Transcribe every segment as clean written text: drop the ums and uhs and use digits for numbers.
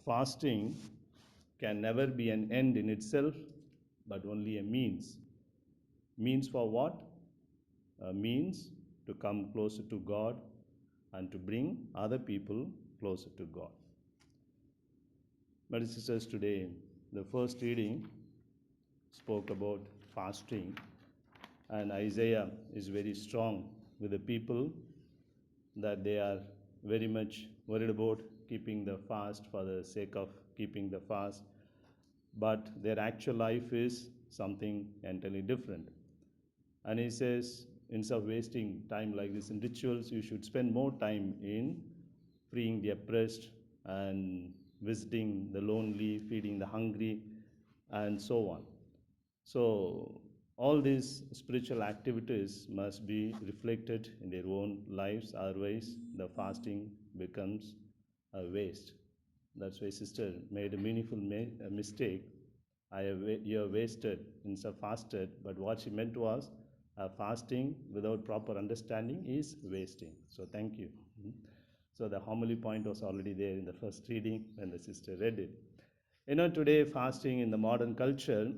fasting can never be an end in itself, but only a means. Means for what? A means to come closer to God and to bring other people closer to God. Brothers and sisters, today the first reading spoke about fasting, and Isaiah is very strong with the people that they are very much worried about keeping the fast for the sake of keeping the fast, but their actual life is something entirely different. And he says, instead of wasting time like this in rituals, you should spend more time in freeing the oppressed and visiting the lonely, feeding the hungry, and so on. So, all these spiritual activities must be reflected in their own lives, otherwise, the fasting becomes a waste. That's why sister made a meaningful mistake. You have wasted instead of fasted, but what she meant was fasting without proper understanding is wasting. So, thank you. So, the homily point was already there in the first reading when the sister read it. Today fasting in the modern culture,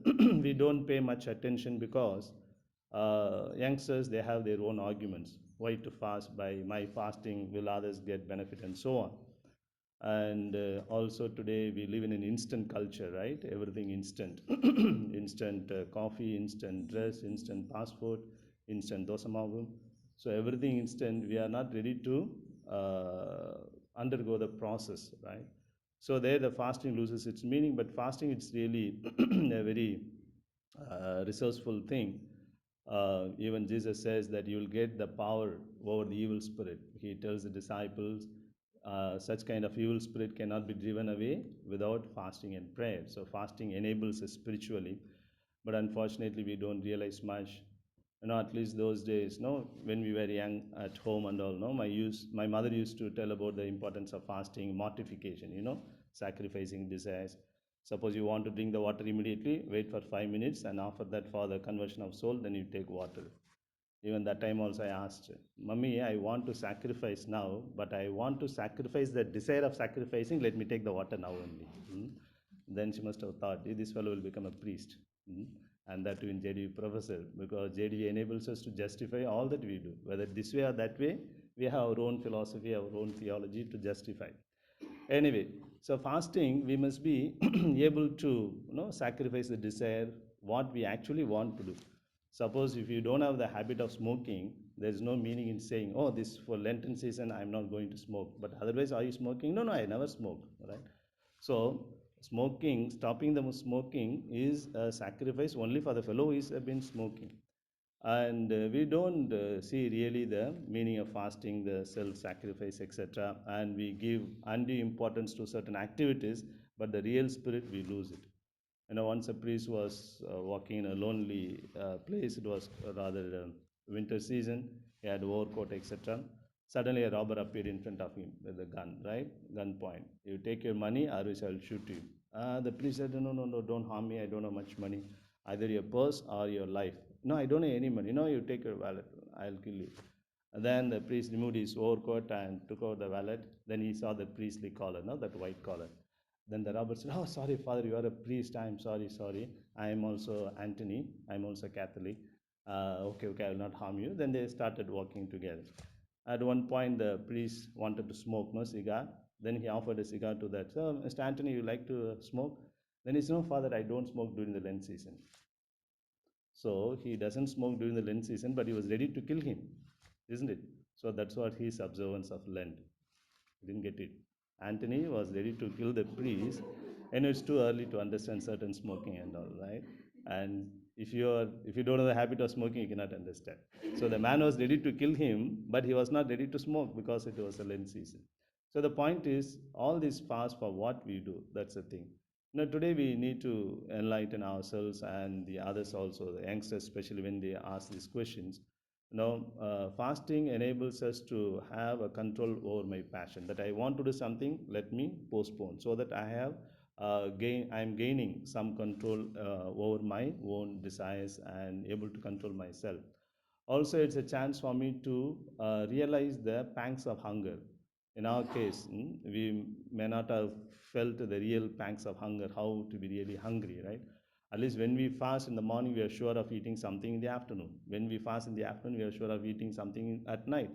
we don't pay much attention because youngsters, they have their own arguments. Why to fast? By my fasting, will others get benefit, and so on. And also today we live in an instant culture, right? Everything instant. Instant coffee, instant dress, instant passport, instant dosamavu. So everything instant. We are not ready to undergo the process, right? So there the fasting loses its meaning, but fasting it's really a very resourceful thing. Even Jesus says that you will get the power over the evil spirit. He tells the disciples, such kind of evil spirit cannot be driven away without fasting and prayer. So fasting enables us spiritually, but unfortunately we don't realize much. At least those days, no, when we were young at home and all, no, my mother used to tell about the importance of fasting, mortification, sacrificing desires. Suppose you want to drink the water immediately, wait for 5 minutes, and after that, for the conversion of soul, then you take water. Even that time also I asked, Mummy, I want to sacrifice now, but I want to sacrifice the desire of sacrificing, let me take the water now only. Then she must have thought, this fellow will become a priest. And that too in JDV professor, because JDV enables us to justify all that we do. Whether this way or that way, we have our own philosophy, our own theology to justify. Anyway, so fasting, we must be able to sacrifice the desire, what we actually want to do. Suppose if you don't have the habit of smoking, there's no meaning in saying, oh, this for Lenten season, I'm not going to smoke. But otherwise, are you smoking? No, I never smoked, right? So, stopping the smoking is a sacrifice only for the fellow who has been smoking. And we don't see really the meaning of fasting, the self-sacrifice, etc. And we give undue importance to certain activities, but the real spirit, we lose it. Once a priest was walking in a lonely place. It was rather winter season. He had overcoat, etc. Suddenly, a robber appeared in front of him with a gun, right? Gun point. You take your money, or else I'll shoot you. The priest said, no, don't harm me. I don't have much money. Either your purse or your life. No, I don't have any money. No, you take your wallet. I'll kill you. And then the priest removed his overcoat and took out the wallet. Then he saw the priestly collar, no, that white collar. Then the robber said, oh, sorry, father, you are a priest. I'm sorry. I am also Anthony. I'm also Catholic. Okay, I will not harm you. Then they started walking together. At one point, the priest wanted to smoke no cigar. Then he offered a cigar to that. So, Mr. Anthony, you like to smoke? Then he said, no, father, I don't smoke during the Lent season. So he doesn't smoke during the Lent season, but he was ready to kill him, isn't it? So that's what his observance of Lent. Didn't get it. Anthony was ready to kill the priest, and it's too early to understand certain smoking and all, right? And if you don't know the habit of smoking, you cannot understand. So the man was ready to kill him, but he was not ready to smoke because it was a Lent season. So the point is, all this fast for what we do. That's the thing. Today we need to enlighten ourselves and the others also, the youngsters, especially when they ask these questions. Fasting enables us to have a control over my passion. That I want to do something, let me postpone, so that I have I'm gaining some control over my own desires and able to control myself. Also, it's a chance for me to realize the pangs of hunger. In our case, we may not have felt the real pangs of hunger, how to be really hungry, right? At least when we fast in the morning, we are sure of eating something in the afternoon. When we fast in the afternoon, we are sure of eating something at night.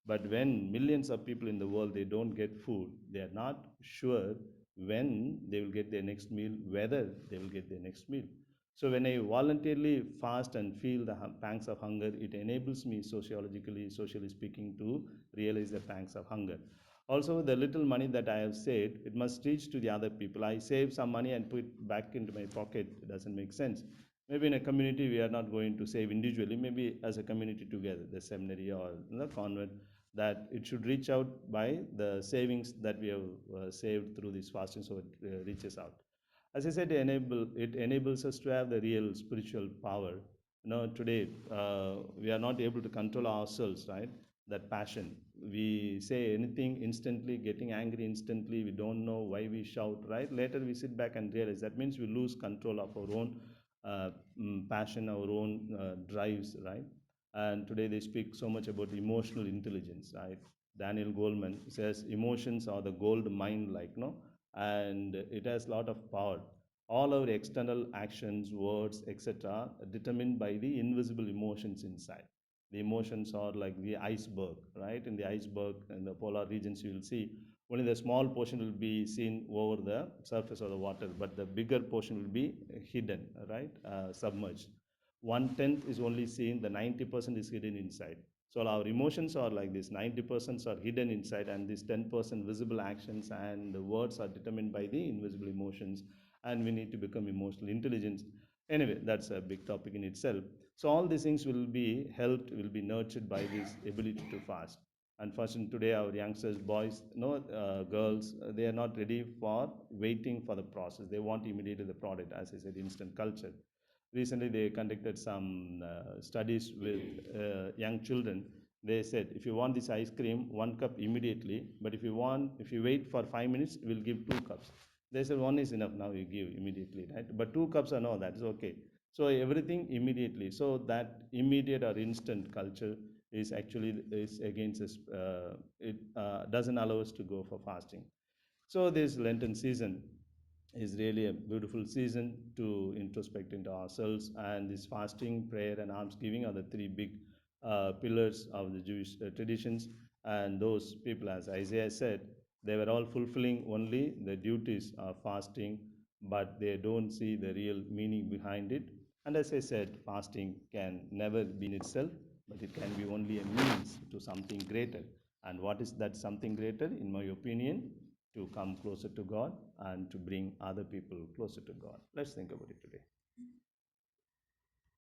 But when millions of people in the world they don't get food, they are not sure when they will get their next meal, whether they will get their next meal. So when I voluntarily fast and feel the pangs of hunger, it enables me sociologically, socially speaking, to realize the pangs of hunger. Also, the little money that I have saved, it must reach to the other people. I save some money and put it back into my pocket. It doesn't make sense. Maybe in a community, we are not going to save individually, maybe as a community together, the seminary or the convent, that it should reach out by the savings that we have saved through this fasting, so it reaches out. As I said, it enables us to have the real spiritual power. Today we are not able to control ourselves, right? That passion. We say anything instantly, getting angry instantly. We don't know why we shout, right? Later we sit back and realize that means we lose control of our own passion, our own drives, right? And today they speak so much about emotional intelligence, right? Daniel Goleman says emotions are the gold mine, like, no, and it has a lot of power. All our external actions, words, etc., are determined by the invisible emotions inside. The emotions are like the iceberg, right? In the iceberg, in the polar regions, you will see only the small portion will be seen over the surface of the water, but the bigger portion will be hidden, right? Submerged. 1/10 is only seen, the 90% is hidden inside. So our emotions are like this, 90% are hidden inside, and this 10% visible actions and the words are determined by the invisible emotions, and we need to become emotional intelligence. Anyway, that's a big topic in itself. So all these things will be helped, will be nurtured by this ability to fast. Unfortunately, today our youngsters, boys, no, girls, they are not ready for waiting for the process. They want immediately the product, as I said, instant culture. Recently, they conducted some studies with young children. They said, if you want this ice cream, 1 cup immediately. But if you wait for 5 minutes, we'll give 2 cups. They said one is enough. Now you give immediately, right? But 2 cups are no, that is okay. So everything immediately. So that immediate or instant culture is actually is against us. It doesn't allow us to go for fasting. So this Lenten season is really a beautiful season to introspect into ourselves. And this fasting, prayer, and almsgiving are the three big pillars of the Jewish traditions. And those people, as Isaiah said, they were all fulfilling only the duties of fasting, but they don't see the real meaning behind it. And as I said, fasting can never be in itself, but it can be only a means to something greater. And what is that something greater? In my opinion, to come closer to God and to bring other people closer to God. Let's think about it today.